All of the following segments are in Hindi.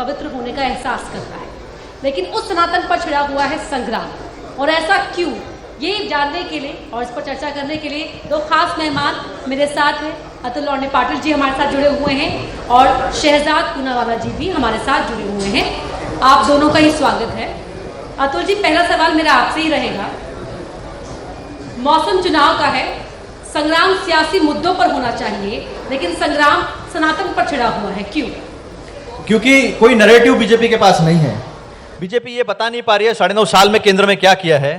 पवित्र होने का एहसास करता है, लेकिन उस सनातन पर छिड़ा हुआ है संग्राम। और ऐसा क्यों, ये जानने के लिए और इस पर चर्चा करने के लिए दो खास मेहमान मेरे साथ हैं। अतुल लॉन्डे पाटिल जी हमारे साथ जुड़े हुए हैं और शहजाद पूनावाला जी भी हमारे साथ जुड़े हुए हैं। आप दोनों का ही स्वागत है। अतुल जी, पहला सवाल मेरा आपसे ही रहेगा। मौसम चुनाव का है, संग्राम सियासी मुद्दों पर होना चाहिए, लेकिन संग्राम सनातन पर छिड़ा हुआ है, क्यों? क्योंकि कोई नैरेटिव बीजेपी के पास नहीं है। बीजेपी ये बता नहीं पा रही है 9.5 साल में केंद्र में क्या किया है,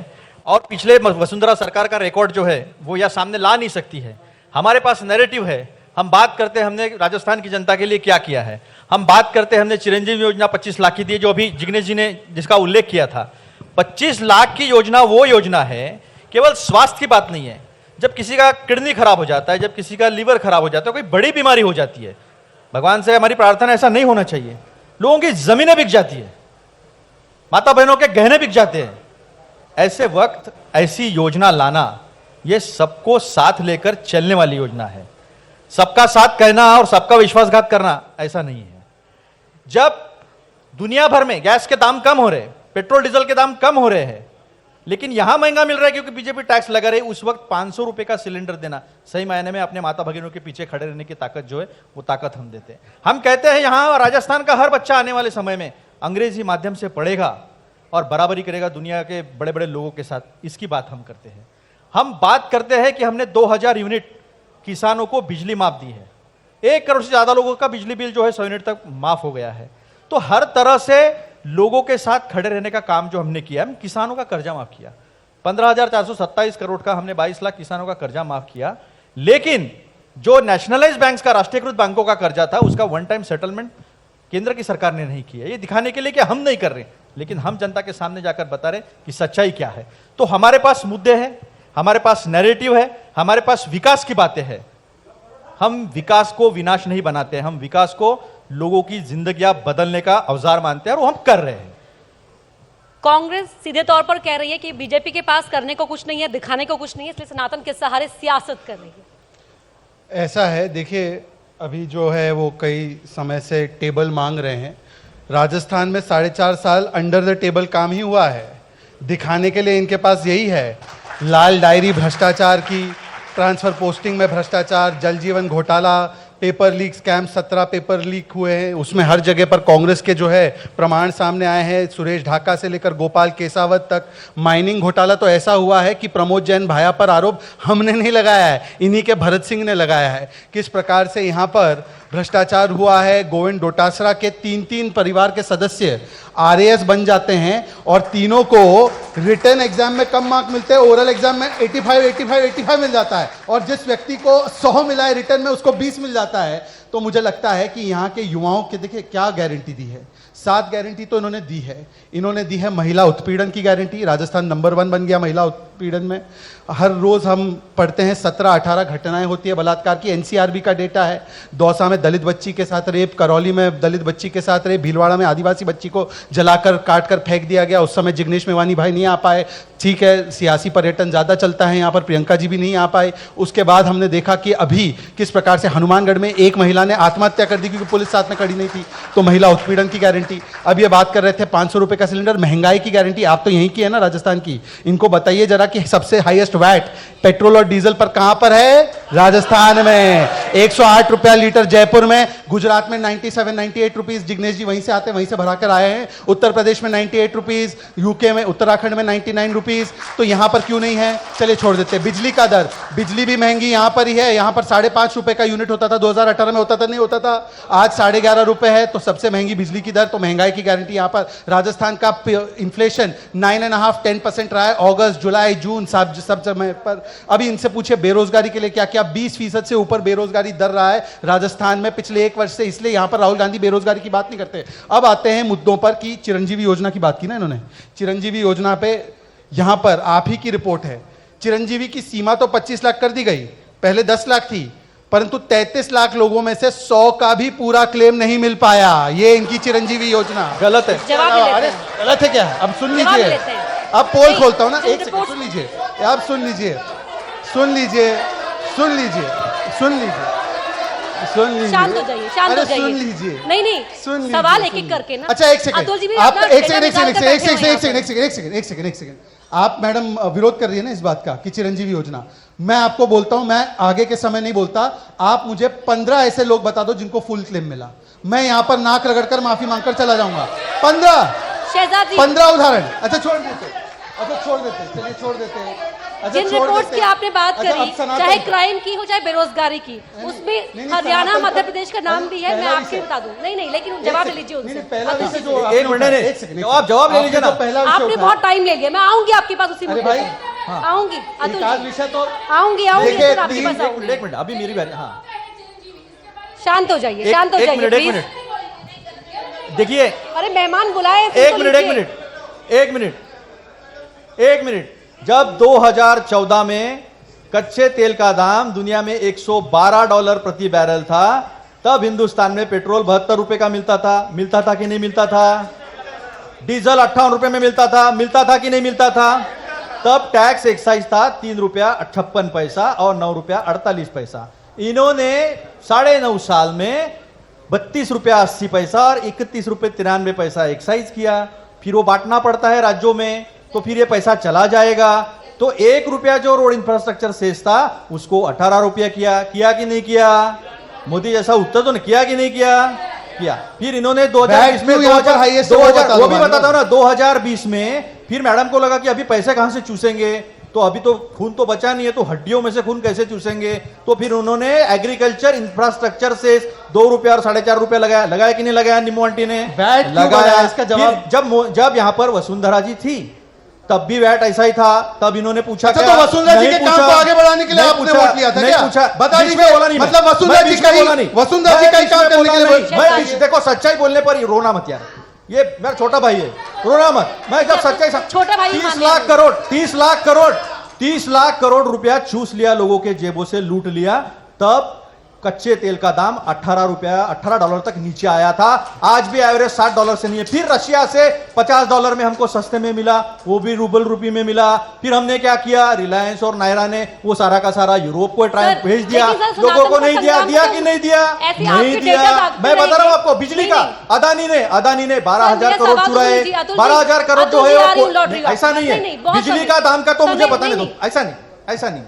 और पिछले वसुंधरा सरकार का रिकॉर्ड जो है वो यह सामने ला नहीं सकती है। हमारे पास नैरेटिव है, हम बात करते हैं हमने राजस्थान की जनता के लिए क्या किया है, हम बात करते हैं हमने चिरंजीवी योजना 25 लाख की दी, जो अभी जिग्नेश जी ने जिसका उल्लेख किया था। 25 लाख की योजना वो योजना है, केवल स्वास्थ्य की बात नहीं है। जब किसी का किडनी खराब हो जाता है, जब किसी का लीवर खराब हो जाता है, कोई बड़ी बीमारी हो जाती है, भगवान से हमारी प्रार्थना ऐसा नहीं होना चाहिए, लोगों की जमीनें बिक जाती है, माता बहनों के गहने बिक जाते हैं। ऐसे वक्त ऐसी योजना लाना, यह सबको साथ लेकर चलने वाली योजना है। सबका साथ कहना और सबका विश्वासघात करना ऐसा नहीं है। जब दुनिया भर में गैस के दाम कम हो रहे, पेट्रोल डीजल के दाम कम हो रहे हैं, लेकिन यहां महंगा मिल रहा है क्योंकि बीजेपी टैक्स लगा रही, उस वक्त 500 रुपए का सिलेंडर देना, सही मायने में अपने माता भगिनों के पीछे खड़े रहने की ताकत जो है वो ताकत हम देते हैं। हम कहते हैं यहां राजस्थान का हर बच्चा आने वाले समय में अंग्रेजी माध्यम से पढ़ेगा और बराबरी करेगा दुनिया के बड़े बड़े लोगों के साथ, इसकी बात हम करते हैं। हम बात करते हैं कि हमने 2000 यूनिट किसानों को बिजली माफ दी है, 1 करोड़ से ज्यादा लोगों का बिजली बिल जो है 100 यूनिट तक माफ हो गया है। तो हर तरह से लोगों के साथ खड़े रहने का काम जो हमने किया, हम किसानों का कर्जा माफ किया, 15,427 करोड़ का हमने 22 लाख किसानों का कर्जा माफ किया। लेकिन जो नेशनलाइज बैंक्स का, राष्ट्रीयकृत बैंकों का कर्जा था, उसका वन टाइम सेटलमेंट केंद्र की सरकार ने नहीं किया। ये दिखाने के लिए कि हम नहीं कर रहे, लेकिन हम जनता के सामने जाकर बता रहे कि सच्चाई क्या है। तो हमारे पास मुद्दे हैं, हमारे पास नैरेटिव है, हमारे पास विकास की बातें हैं। हम विकास को विनाश नहीं बनाते, हम विकास को लोगों की जिंदगियां बदलने का औजार मानते हैं और वो हम कर रहे हैं। कांग्रेस सीधे तौर पर कह रही है कि बीजेपी के पास करने को कुछ नहीं है, दिखाने को कुछ नहीं है, इसलिए सनातन के सहारे सियासत कर रही है। ऐसा है, देखिए अभी जो है वो कई समय से टेबल मांग रहे हैं। राजस्थान में 4.5 साल अंडर द टेबल काम ही हुआ है। दिखाने के लिए इनके पास यही है, लाल डायरी भ्रष्टाचार की, ट्रांसफर पोस्टिंग में भ्रष्टाचार, जल जीवन घोटाला, paper leak scam, 17 paper leak हुए हैं, उसमें हर जगह पर कांग्रेस के जो है प्रमाण सामने आए हैं। सुरेश ढाका से लेकर गोपाल केसावत तक। माइनिंग घोटाला तो ऐसा हुआ है कि प्रमोद जैन भाया पर आरोप हमने नहीं लगाया है, इन्हीं के भरत सिंह ने लगाया है। किस प्रकार से यहाँ पर भ्रष्टाचार हुआ है। गोविंद डोटासरा के 3 परिवार के सदस्य आरएएस बन जाते हैं और तीनों को रिटन एग्जाम में कम मार्क मिलते हैं, ओरल एग्जाम में 85 मिल जाता है, और जिस व्यक्ति को 100 मिला है रिटन में उसको 20 मिल जाता है। तो मुझे लगता है कि यहाँ के युवाओं के, देखिए क्या गारंटी दी है, 7 गारंटी तो इन्होंने दी है। इन्होंने दी है महिला उत्पीड़न की गारंटी, राजस्थान नंबर 1 बन गया महिला उत्पीड़न में। हर रोज हम पढ़ते हैं 17-18 घटनाएं होती है बलात्कार की, एनसीआरबी का डेटा है। दौसा में दलित बच्ची के साथ रेप, करौली में दलित बच्ची के साथ रेप, भीलवाड़ा में आदिवासी बच्ची को जलाकर काट कर फेंक दिया गया। उस समय जिग्नेश मेवानी भाई नहीं आ पाए, ठीक है, सियासी पर्यटन ज़्यादा चलता है यहाँ पर, प्रियंका जी भी नहीं आ पाए। उसके बाद हमने देखा कि अभी किस प्रकार से हनुमानगढ़ में एक महिला ने आत्महत्या कर दी क्योंकि पुलिस साथ में खड़ी नहीं थी, तो महिला उत्पीड़न की गारंटी। अब ये बात कर रहे थे 500 रुपए का सिलेंडर, महंगाई की गारंटी आप तो यहीं की है ना, राजस्थान की। इनको बताइए जरा कि सबसे हाईएस्ट वैट पेट्रोल और डीजल पर कहां पर है? राजस्थान में 108 रुपया लीटर जयपुर में, गुजरात में 97-98 रुपीज, जिग्नेश जी वहीं से आते हैं, वहीं से भरा कर आए हैं। उत्तर प्रदेश में 98 रुपीज, यूके में, उत्तराखंड में 99 रुपीज, तो यहां पर क्यों नहीं है? चलिए छोड़ देते हैं। बिजली का दर, बिजली भी महंगी यहां पर ही है। यहां पर 5.5 रुपए का यूनिट होता था, 2018 में होता था, नहीं होता था, आज 11.5 रुपए है। तो सबसे महंगी बिजली की दर, तो महंगाई की गारंटी यहां पर। राजस्थान का इन्फ्लेशन 9.5-10% रहा है अगस्त, जुलाई, जून, सब समय पर। अभी इनसे पूछे बेरोजगारी के लिए क्या क्या, 20% से ऊपर बेरोजगारी दर रहा है राजस्थान में पिछले 1 वर्ष से, इसलिए यहां पर राहुल गांधी बेरोजगारी की बात नहीं करते। अब आते हैं मुद्दों पर कि चिरंजीवी योजना की बात की ना इन्होंने, चिरंजीवी योजना पे यहां पर आप ही की रिपोर्ट है। चिरंजीवी की सीमा तो 25 लाख कर दी गई, पहले 10 लाख थी, परंतु 33 लाख लोगों में से 100 का भी पूरा क्लेम नहीं मिल पाया। ये इनकी चिरंजीवी योजना गलत है। अरे गलत है क्या? अब सुन लीजिए, अब पोल खोलता हूं ना, एक सेकंड सुन लीजिए, अब सुन लीजिए, सुन लीजिए, सुन लीजिए, सुन लीजिए, सुन लीजिए। शांत हो जाइए, शांत हो अरे जाइए। सुन लीजिए। नहीं सुन लीजिए, सवाल सुन एक एक लीजिए। करके ना। अच्छा एक सेकंड, अतुल जी भी आप अपना एक डेटा सेकंड निकाल कर बैठे हुए हैं एक सेकंड, आप मैडम विरोध कर रही है ना इस बात का कि चिरंजीवी योजना, मैं आपको बोलता हूं, मैं आगे के समय नहीं बोलता, आप मुझे 15 ऐसे लोग बता दो जिनको फुल क्लेम मिला, मैं यहां पर नाक रगड़कर माफी मांगकर चला जाऊंगा। 15 शहजाद जी 15 उदाहरण। अच्छा छोड़ देते, चलिए छोड़ देते। अच्छा, जिन छोड़ रिपोर्ट्स देते। की आपने बात अच्छा, करी, अब सनातन- चाहे क्राइम की हो चाहे बेरोजगारी की, उसमें नहीं, हरियाणा सनातन मध्य पर- प्रदेश का नाम भी है, मैं पहला आपके विषय- बता दूं। नहीं लेकिन जवाब ले लीजिए उनसे। पहला अतुल विषय जी, जो एक मिनट नहीं, एक सेकंड, जवाब ले लीजिए ना। पहला विषय आपने उठाया। बहुत टाइम ले लिया, मैं आऊंगी आपके पास उसी अरे मुद्दे भाई, पे। हाँ। आऊंगी अतुल एकाध जी, विषय तो आऊंगी देखिए, अतुल आपके पास तीन- आऊंगी। एक मिनट, अभी मेरी बारी। हाँ शांत हो जाइए, एक शांत हो जाइए मिनट, एक प्लीज। मिनट देखिए, अरे मेहमान बुलाए, सुन एक तो मिनट, लीजिए। एक मिनट। जब 2014 में कच्चे तेल का दाम दुनिया में $112 प्रति बैरल था, तब हिंदुस्तान में पेट्रोल 72 रुपए का मिलता था कि नहीं मिलता था? डीजल 58 रुपए में मिलता था कि नहीं मिलता था? तब टैक्स एक्साइज था 3 रुपया 58 पैसा और 9 रुपया 48 पैसा। इन्होंने 9.5 साल में 32 रुपया 80 पैसा और 31 रुपये 93 पैसा एक्साइज किया। फिर वो बांटना पड़ता है राज्यों में, तो फिर ये पैसा चला जाएगा। तो 1 रुपया जो रोड इंफ्रास्ट्रक्चर सेस था उसको 18 रुपया किया कि नहीं किया? मोदी जैसा उत्तर तो नहीं किया कि नहीं किया? फिर इन्होंने 2020 में 2000 वो भी बताता हूं ना, 2020 में फिर मैडम को लगा कि अभी पैसे कहां से चूसेंगे, तो अभी तो खून तो बचा नहीं है, तो हड्डियों में से खून कैसे चूसेंगे? तो फिर उन्होंने एग्रीकल्चर इंफ्रास्ट्रक्चर से 2 रुपया और 4.5 रुपया लगाया कि नहीं लगाया? निम्मू आंटी ने वैट क्यों लगाया। बढ़ाया? इसका जवाब- जब यहां पर वसुंधरा जी थी तब भी वैट ऐसा ही था, तब इन्होंने पूछा अच्छा, क्या? तो वसुंधरा जी नहीं के काम पूछा, को आगे बढ़ाने के लिए नहीं आपने पूछा, वोट लिया था नहीं क्या? पूछा, बता बीच में दीजिए, बोला नहीं मैं। मतलब वसुंधरा मैं जी बीच का में ही- बोला नहीं। वसुंधरा जी मैं का ही बीच काम में करने बोला के लिए नहीं। वोट मैं लिया। बीच- देखो, सच्चाई बोलने पर ही रोना मत यार, ये मेरा छोटा भाई है, रोना मत। मैं जब सच्चाई छोटा भाई 30 मान लाख लिया। करोड़ 30 लाख करोड़ रुपया चूस लिया, लोगों के जेबों से लूट लिया, तब कच्चे तेल का दाम $18 तक नीचे आया था। आज भी एवरेज $60 से नहीं है। फिर रशिया से $50 में हमको सस्ते में मिला, वो भी रूबल रुपये में मिला। फिर हमने क्या किया, रिलायंस और नायरा ने वो सारा का सारा यूरोप को ट्रायल सर, भेज दिया, लेकिन सर, लोगों को सनातन नहीं का दिया संग्राम कि तो नहीं दिया? ऐसे नहीं आपके दिया। डेटा दागते मैं बता रहा हूं रहेंगे। आपको, बिजली का नहीं, अदानी ने 12,000 मेरा करोड़ सवाल तो चुराए। सुनिए, अतुल जी, 12,000 करोड़ जो अतुल जी, है आ रही वो हूँ लॉटरी ऐसा नहीं नहीं, है। बहुत बिजली जल्दी। का दाम का तो सर, मुझे नहीं, बताने दो। नहीं, ऐसा नहीं।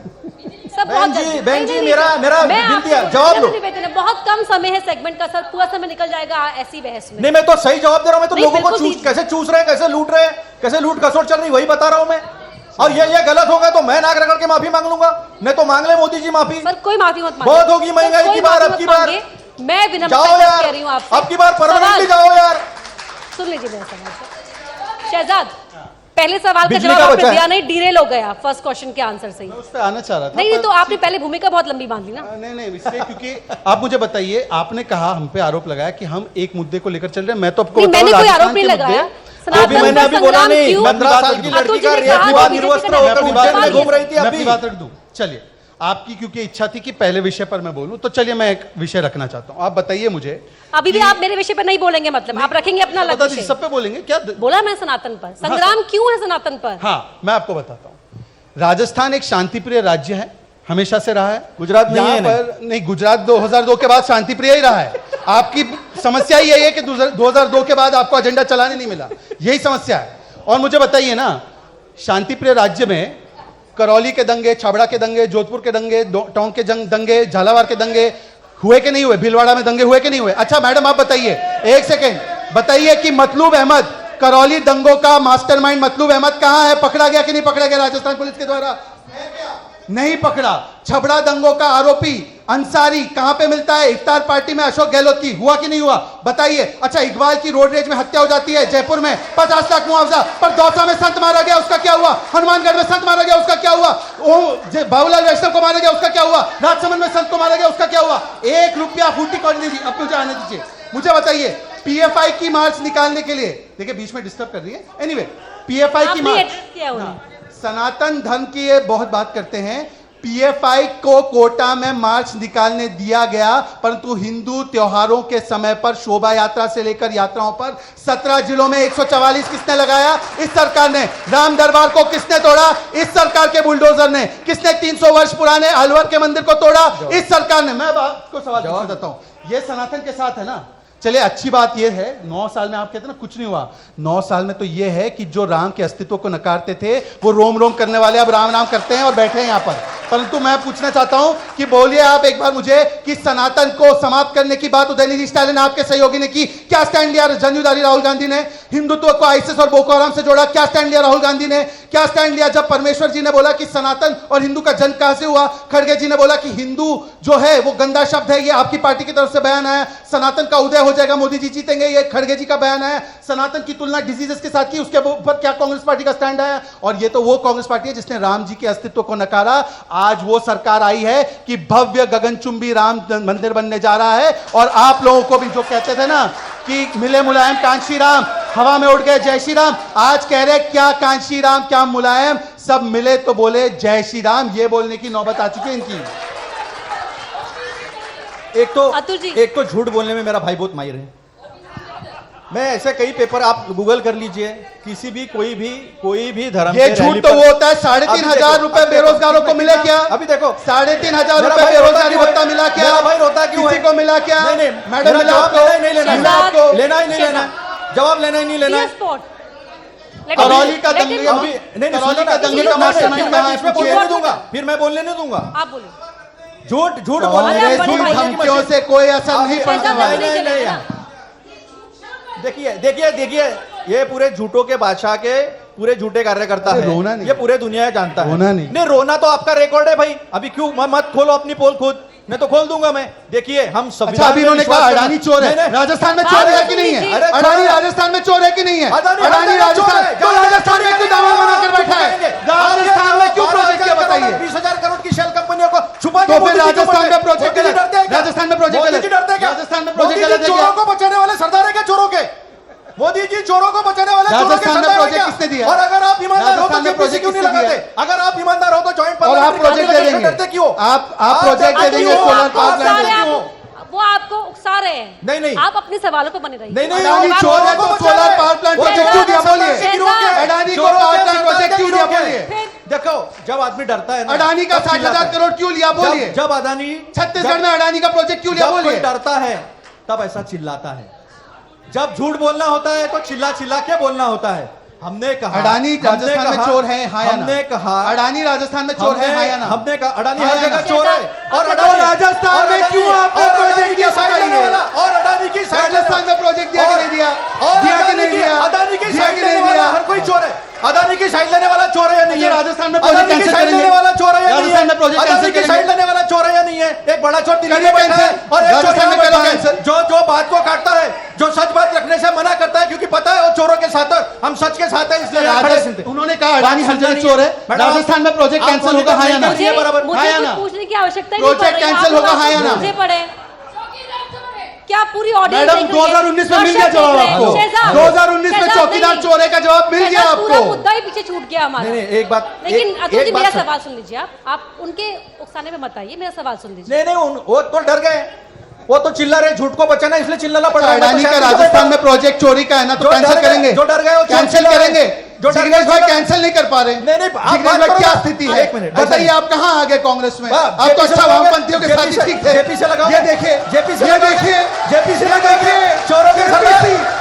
सब बहन बहुत जी, जल्दी। बहन नहीं, जी, नहीं, मेरा मैं विनती है, आपको जवाब लो। निवेदन है, बहुत कम समय है सेगमेंट का सर, पूरा समय निकल जाएगा ऐसी बहस में। नहीं, मैं तो सही जवाब दे रहा हूं। मैं तो नहीं, लोगों को बिल्कुल दीजिए। कैसे चूस रहे हैं, कैसे लूट रहे हैं, कैसे लूट खसोट चल रही, वही बता रहा हूं मैं। और ये गलत होगा तो मैं नाक रगड़ के माफी मांग लूंगा, नहीं तो मांग ले मोदी जी माफी। सर कोई माफी मत मांगे। बहुत होगी महंगाई सर, कोई की बार, माफी अब मत की बार। मांगे। मैं विनम्रता जाओ से यार, कह रही हूँ आपसे। अब की बार परमानेंटली सवाल- जाओ यार। सुन लीजिए मेरा सवाल सर। शहजाद, पहले सवाल का बिजली जवाब का आपने बचा है। दिया नहीं, डीरेल हो गया फर्स्ट क्वेश्चन के आंसर से ही। मैं उस पर आना चाह रहा था। नहीं पर- तो आपने पहले भूमिका बहुत लंबी बांध ली ना। नहीं इसलिए क्योंकि आप मुझे बताइए, आपने कहा, हम पे आरोप लगाया कि हम एक मुद्दे को लेकर चल रहे हैं। मैं तो आपको नहीं, बताऊं, मैंने कोई राजस्थान आरोप नहीं के लगाया। मुद्दे- तो भी मैंने अभी बोला नहीं, क्यों? 15 साल की अतुल लड़की जी का ने रेप कहा हुआ, कि निर्वस्त्र बीजेपी होकर का उज्जैन में नाम घूम रही थी। मैं अभी अपनी बात रख दूं। चलिए, आपकी क्योंकि इच्छा थी कि पहले विषय पर मैं बोलूं, तो चलिए मैं एक विषय रखना चाहता हूं। आप बताइए मुझे। अभी भी आप मेरे विषय पर नहीं बोलेंगे, मतलब आप रखेंगे अपना अलग बता दीजिए, विषय। सब पे बोलेंगे क्या? बोला मैं सनातन पर संग्राम क्यों है सनातन पर। हाँ, मैं आपको बताता हूँ। राजस्थान एक शांतिप्रिय राज्य है, हमेशा से रहा है। गुजरात नहीं यहाँ है पर नहीं, गुजरात 2002 के बाद शांतिप्रिय ही रहा है। आपकी समस्या यही है कि 2002 के बाद आपको एजेंडा चलाने नहीं मिला, यही समस्या है। और मुझे बताइए ना, शांतिप्रिय राज्य में करौली के दंगे, छाबड़ा के दंगे, जोधपुर के दंगे, टोंक के दंगे, झालावाड़ के दंगे हुए कि नहीं हुए? भीलवाड़ा में दंगे हुए कि नहीं हुए? अच्छा मैडम आप बताइए, एक सेकेंड बताइए कि मतलूब अहमद, करौली दंगों का मास्टरमाइंड मतलूब अहमद कहां है? पकड़ा गया कि नहीं पकड़ा गया राजस्थान पुलिस के द्वारा? नहीं पकड़ा। छबड़ा दंगों का आरोपी अंसारी कहां पे मिलता है? इफ्तार पार्टी में अशोक गहलोत की। हुआ कि नहीं हुआ? बताइए। अच्छा, इकबाल की रोड रेज में हत्या हो जाती है जयपुर में, 50 लाख मुआवजा, पर दौसा में संत मारा गया, उसका क्या हुआ? हनुमानगढ़ में संत मारा गया, उसका क्या हुआ? बाबूलाल वैष्णव को मारा गया, उसका क्या हुआ? राजसमंद में संत को मारा गया, उसका क्या हुआ? 1 रुपया फूटी कौन नहीं दी। अब मुझे आने दीजिए, मुझे बताइए, पीएफआई की मार्च निकालने के लिए, देखिए बीच में डिस्टर्ब कर रही है, एनीवे, पीएफआई की आपने मार्च, एड्रेस किया उन्हें। सनातन धर्म की ये बहुत बात करते हैं, पीएफआई को कोटा में मार्च निकालने दिया गया, परंतु हिंदू त्योहारों के समय पर शोभा यात्रा से लेकर यात्राओं पर 17 जिलों में 144 किसने लगाया? इस सरकार ने। राम दरबार को किसने तोड़ा? इस सरकार के बुलडोजर ने। किसने 300 वर्ष पुराने अलवर के मंदिर को तोड़ा? इस सरकार ने। मैं आपको सवाल पूछना चाहता हूं, ये सनातन के साथ है ना? चलिए, अच्छी बात यह है 9 साल में आप कहते हैं ना कुछ नहीं हुआ, 9 साल में तो यह है कि जो राम के अस्तित्व को नकारते थे वो रोम रोम करने वाले अब राम राम करते हैं और बैठे हैं यहां पर। परंतु मैं पूछना चाहता हूं कि बोलिए आप एक बार मुझे कि सनातन को समाप्त करने की बात उदयनिधि स्टालिन आपके सहयोगी ने की, क्या स्टैंड लिया जंजुदारी राहुल गांधी ने? हिंदुत्व को आईएसआईएस और बोको हराम से जोड़ा, क्या स्टैंड लिया राहुल गांधी ने? क्या स्टैंड लिया जब परमेश्वर जी ने बोला कि सनातन और हिंदू का जन्म कहां से हुआ? खड़गे जी ने बोला कि हिंदू जो है वो गंदा शब्द है, ये आपकी पार्टी की तरफ से बयान आया। सनातन का उदय हो जाएगा, मोदी जी जीतेंगे, ये खड़गे जी का बयान आया। सनातन की तुलना डिजीजेस के साथ की, उसके ऊपर क्या कांग्रेस पार्टी का स्टैंड आया? और ये तो वो कांग्रेस पार्टी है जिसने राम जी के अस्तित्व को नकारा। आज वो सरकार आई है कि भव्य गगनचुंबी राम मंदिर बनने जा रहा है, और आप लोगों को भी जो कहते थे ना कि मिले मुलायम कांशी राम, हवा में उड़ गए जय श्री राम, आज कह रहे क्या कांशी राम क्या मुलायम, सब मिले तो बोले जय श्री राम। ये बोलने की नौबत आ चुकी है इनकी। एक तो झूठ बोलने में मेरा भाई बहुत माहिर है। मैं ऐसे कई पेपर आप गूगल कर लीजिए, किसी भी कोई भी धर्म ये झूठ तो वो होता है 3,500 रुपए बेरोजगारों को मिले क्या? अभी देखो 3,500 रुपए बेरोजगारी भत्ता मिला क्या? मेरा भाई रोता क्यों? किसी को मिला क्या? नहीं, मैडम मिला आपको? नहीं लेना आपको, लेना ही नहीं लेना, जवाब लेना ही नहीं लेना। करौली का दंगे का मास्टरमाइंड कहां है? बोलने दूंगा, फिर मैं बोलने नहीं दूंगा। आप बोलिए। झूठ बोलने धमकियों से कोई असर नहीं पड़ने वाला। देखिए ये पूरे झूठों के बादशाह के पूरे झूठे कार्यकर्ता है, रोना नहीं, ये पूरे दुनिया जानता है। रोना नहीं, रोना तो आपका रिकॉर्ड है भाई। अभी क्यों मत खोलो अपनी पोल खुद, मैं तो खोल दूंगा मैं। देखिए हम अच्छा, अभी इन्होंने कहा अडानी चोर है, राजस्थान में चोर है कि नहीं है? अडानी राजस्थान में चोर है कि नहीं है? अडानी राजस्थान में क्यों दावा बनाकर बैठा है? राजस्थान में क्यों प्रोजेक्ट किया बताइए? 20,000 करोड़ की शेल कंपनियों को छुपा तो फिर राजस्थान में प्रोजेक्ट राजस्थान में प्रोजेक्ट राजस्थान में प्रोजेक्ट चोरों को बचाने वाले सरदार है क्या? चोरों के मोदी जी चोरों को बचाने वाले राजस्थान में प्रोजेक्ट किसने दिया? और अगर आप ईमानदार हो तो प्रोजेक्ट क्यों नहीं लगाते? अगर आप ईमानदार हो तो जॉइंट और आप प्रोजेक्ट दे देंगे क्यों? आप प्रोजेक्ट दे देंगे सोलर पावर प्लांट, वो आपको उकसा रहे हैं। नहीं आप अपने सवालों पर बने रहिए। नहीं अडानी चोर है तो सोलर पावर प्लांट प्रोजेक्ट क्यों दिया बोलिए? अडानी को पावर प्लांट प्रोजेक्ट क्यों दिया बोलिए? देखो जब आदमी डरता है ना, अडानी का 60,000 करोड़ क्यों लिया बोलिए? जब अडानी छत्तीसगढ़ में अडानी का प्रोजेक्ट क्यों लिया बोलिए? डरता है तब ऐसा चिल्लाता है। जब झूठ बोलना होता है तो चिल्ला के बोलना होता है। हमने कहा अडानी राजस्थान में चोर है, हाँ या ना? हमने कहा अडानी राजस्थान में चोर है, हाँ या ना? हमने कहा अडानी हर जगह चोर है। और अडानी राजस्थान में क्यों आपने प्रोजेक्ट दिया बताइए? और अडानी की राजस्थान में प्रोजेक्ट दिया कि नहीं दिया? दिया कि नहीं दिया? अडानी की दिया साइड कि लेने नहीं वाला दिया? हर कोई चोर है। अडानी की साइड लेने वाला चोर है या नहीं है? राजस्थान में प्रोजेक्ट कैंसिल करेंगे वाला चोर है या नहीं है? राजस्थान में प्रोजेक्ट कैंसिल की साइड लेने वाला चोर है या नहीं है? एक बड़ा चोर दिल्ली में बैठा है और एक चोर यहाँ बैठा है जो बात को काटता है, जो सच बात रखने से मना करता है, क्योंकि पता है वो चोरों के साथ हम सच के साथ है, इसलिए उन्होंने कहा अडानी हर जगह चोर है। राजस्थान में प्रोजेक्ट कैंसिल होगा, हाँ या ना? मुझे पूछने की आवश्यकता नहीं, प्रोजेक्ट कैंसिल होगा, हाँ या ना? मुझे पढ़े क्या पूरी ऑडियंस मैडम 2019 में मिल गया जवाब आपको। 2019 में चौकीदार चोरे का जवाब मिल गया आपको। पूरा मुद्दा ही पीछे छूट गया हमारा। नहीं, एक बात, लेकिन अतुल जी मेरा बात सवाल सुन लीजिए। आप उनके उकसाने में मत आइए, मेरा सवाल सुन लीजिए। नहीं वो तो डर गए, वो तो चिल्ला रहे, झूठ को बचाना इसलिए चिल्लाना पड़ रहा है। अडानी का राजस्थान में प्रोजेक्ट चोरी का है ना, तो कैंसिल करेंगे। जो डर गए वो कैंसिल करेंगे। जिग्नेश भाई कैंसिल नहीं कर पा रहे। नहीं जिग्नेश भाई क्या स्थिति है बताइए? आप कहां आ गए कांग्रेस में? आप तो अच्छा वामपंथियों के साथ ही ठीक थे। जेपी से लगाओ, ये देखिए जेपी से लगाइए चोरों के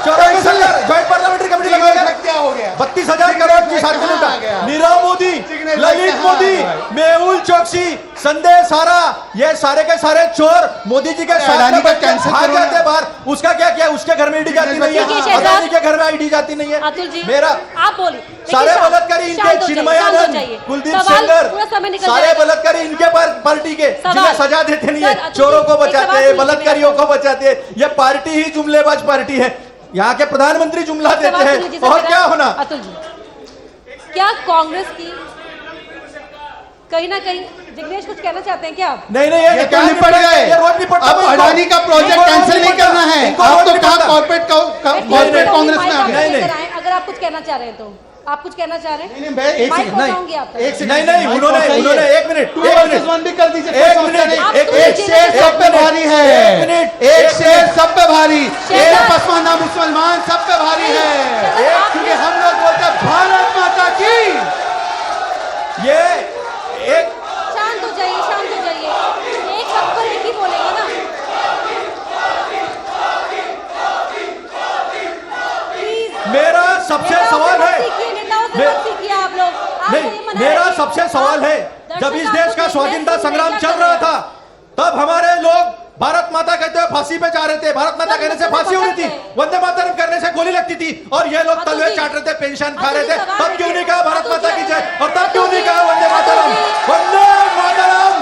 जॉइंट पार्लियामेंट्री कमेटी लगाएगा। क्या हो गया? 32,000 करोड़ की सार्वजनिक लूटा। नीरव मोदी, ललित मोदी, मेहुल चोकसी, संजय सारा, ये सारे के सारे चोर मोदी जी के साथ भाग जाते बाहर। उसका क्या किया? उसके घर में ईडी जाती नहीं है, अडानी के घर में ईडी जाती नहीं है। अतुल जी मेरा आप बोलिए। सारे बलात्कारी इनके, चिन्मयानंद, कुलदीप सेंगर, सारे बलात्कारी इनके पार्टी के, जिन्हें सजा देते नहीं है, चोरों को बचाते हैं, बलात्कारियों को बचाते हैं। ये पार्टी ही जुमलेबाज पार्टी है। यहाँ के प्रधानमंत्री जुमला देते हैं और क्या होना? अतुल जी क्या कांग्रेस की कहीं ना कहीं जिग्नेश कुछ कहना चाहते हैं क्या आप? नहीं ये क्या निपट गए? अब अडानी का प्रोजेक्ट कैंसिल नहीं करना है। आप तो कहा कॉर्पोरेट कांग्रेस में आ गए। अगर आप आप कुछ कहना चाह रहे हैं तो आप कुछ कहना चाह रहे हैं? नहीं, मैं एक माइक सेकंड, पहुंचाऊंगी आप तक। एक सेकंड, नहीं, माइक उन्होंने पहुंचाइए। एक मिनट, 2 एक versus मिनट। 1 भी कर दीजिए, एक कोई समस्या मिनट, नहीं। एक एक शेर सब पे भारी एक है, मिनट, एक शेर सब पे भारी, एक शेर- पसमानदा मुसलमान सब पे भारी है, शेर- क्योंकि हम लोग बोलते हैं भारत माता की। ये एक शांत हो जाइए, शांत हो जाइए। एक शब्द पर एक ही बोलेंगे ना। प्लीज मेरा सबसे सवाल है, नेताओं से मैं- मत सीखिए आप लोग। आप ये नहीं, मना मेरा रहे हैं। सबसे सवाल है, दर्शक जब इस आपको देश का देख रहे हैं, स्वाधीनता सुन रहे संग्राम हैं, चल क्या रहा कर रहे था, तब हमारे लोग भारत माता कहते हुए फांसी पे जा रहे थे, भारत माता सर, कहने से मुझे फांसी हो रही पता थी, है। वंदे मातरम करने से गोली लगती थी, और ये लोग अतुल तलवे जी, चाट रहे थे, पेंशन खा अतुल रहे जी, थे, सवाल तब क्यों है। नहीं कहा भारत अतुल माता जी, की जय, है। और तब क्यों अतुल नहीं जी, कहा वंदे अतुल मातरम, जी। वंदे मातरम।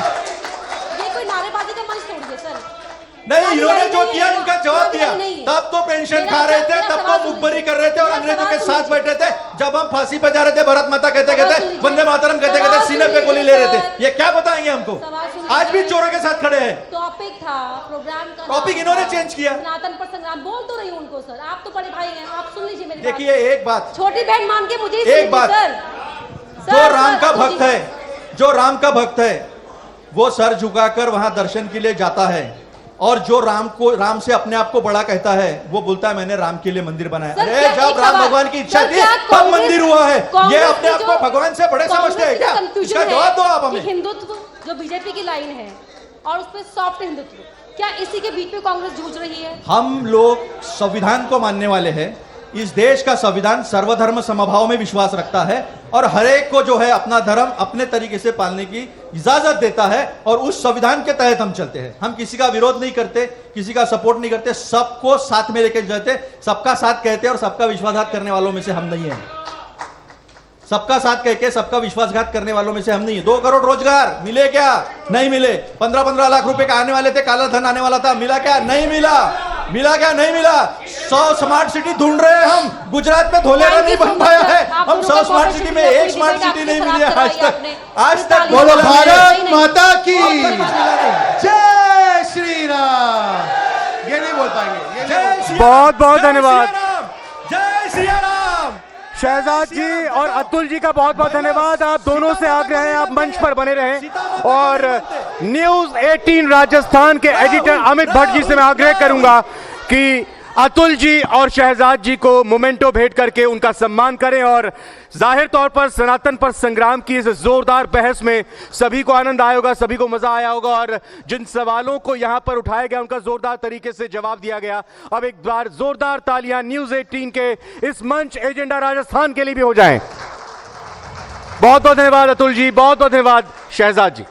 ये कोई नारेबाजी का मंच तोड़िए सर। नहीं, इन्होंने जो नहीं किया है, इनका जवाब नहीं, दिया, नहीं। तब तो पेंशन मेरा खा रहे थे, मेरा तब सवाल तो सुनिए। मुखबरी कर रहे थे और मेरा अंग्रेजों के सवाल साथ सुनिए। बैठे थे, जब हम फांसी पे जा रहे थे, भारत माता कहते सवाल कहते सुनिए। वंदे मातरम कहते सवाल कहते सीने पे सुनिए, गोली ले रहे थे, सर। ये क्या बताएंगे हमको? सवाल सुनिए। आज भी चोरों के साथ खड़े हैं। टॉपिक था प्रोग्राम का, टॉपिक नाम इन्होंने था, चेंज किया। सनातन पर संग्राम। बोल तो रही हूँ उनको सर, आप तो बड़े भाई हैं, आप सुन लीजिए मेरी बात। देखिए एक बात, छोटी बहन मान के मुझे ही एक सुनिए, बात, सर। जो सर, राम सर, का अतुल भक्त जी। है, जो राम का भक्त है, वो सर झुकाकर वहां दर्शन के लिए जाता है, और जो राम से अपने आप को बड़ा कहता है, वो बोलता है मैंने राम के लिए मंदिर बनाया। सर, अरे क्या जब एक राम सवाल- भगवान की इच्छा सर, थी क्या तब कांग्रेस- मंदिर हुआ है। ये कांग्रेस अपने की आप जो- को भगवान से बड़े कांग्रेस समझते हैं की क्या? जो confusion इसका है जवाब दो आप कि हमें। हिंदुत्व जो बीजेपी की लाइन है और उस पर सॉफ्ट हिंदुत्व, क्या इसी के बीच में कांग्रेस जूझ रही है? हम लोग संविधान को मानने वाले हैं। इस देश का संविधान सर्वधर्म समभाव में विश्वास रखता है, और हर एक को जो है अपना धर्म अपने तरीके से पालने की इजाजत देता है, और उस संविधान के तहत हम चलते हैं। हम किसी का विरोध नहीं करते, किसी का सपोर्ट नहीं करते, सबको साथ में लेकर चलते, सबका साथ कहते हैं, और सबका विश्वासघात करने वालों में से हम नहीं है। सबका साथ कह के सबका विश्वासघात करने वालों में से हम नहीं है। 2 करोड़ रोजगार मिले क्या? नहीं मिले। 15-15 लाख रुपए का आने वाले थे, काला धन आने वाला था, मिला क्या? नहीं मिला। मिला क्या? नहीं मिला। 100 स्मार्ट सिटी ढूंढ रहे हैं हम, गुजरात में धोलेरा नहीं बन पाया है। हम 100 स्मार्ट सिटी में एक स्मार्ट सिटी नहीं मिली है आज तक। बोलो मिला भारत नहीं। माता की अब तक कुछ मिला नहीं। जय श्री राम। ये नहीं बोल पाएंगे, ये नहीं बोल जय श्री बहुत बहुत जय धन्यवाद। श्री राम, जय श्री राम। शहजाद जी और अतुल जी का बहुत बहुत धन्यवाद। आप दोनों से आग्रह है आप मंच पर बने रहें। और न्यूज 18 राजस्थान के एडिटर अमित भट्ट जी से मैं आग्रह करूंगा कि अतुल जी और शहजाद जी को मोमेंटो भेंट करके उनका सम्मान करें। और जाहिर तौर पर सनातन पर संग्राम की इस जोरदार बहस में सभी को आनंद आया होगा, सभी को मजा आया होगा, और जिन सवालों को यहां पर उठाया गया उनका जोरदार तरीके से जवाब दिया गया। अब एक बार जोरदार तालियां न्यूज 18 के इस मंच एजेंडा राजस्थान के लिए भी हो जाएं। बहुत बहुत धन्यवाद अतुल जी, बहुत बहुत धन्यवाद शहजाद जी।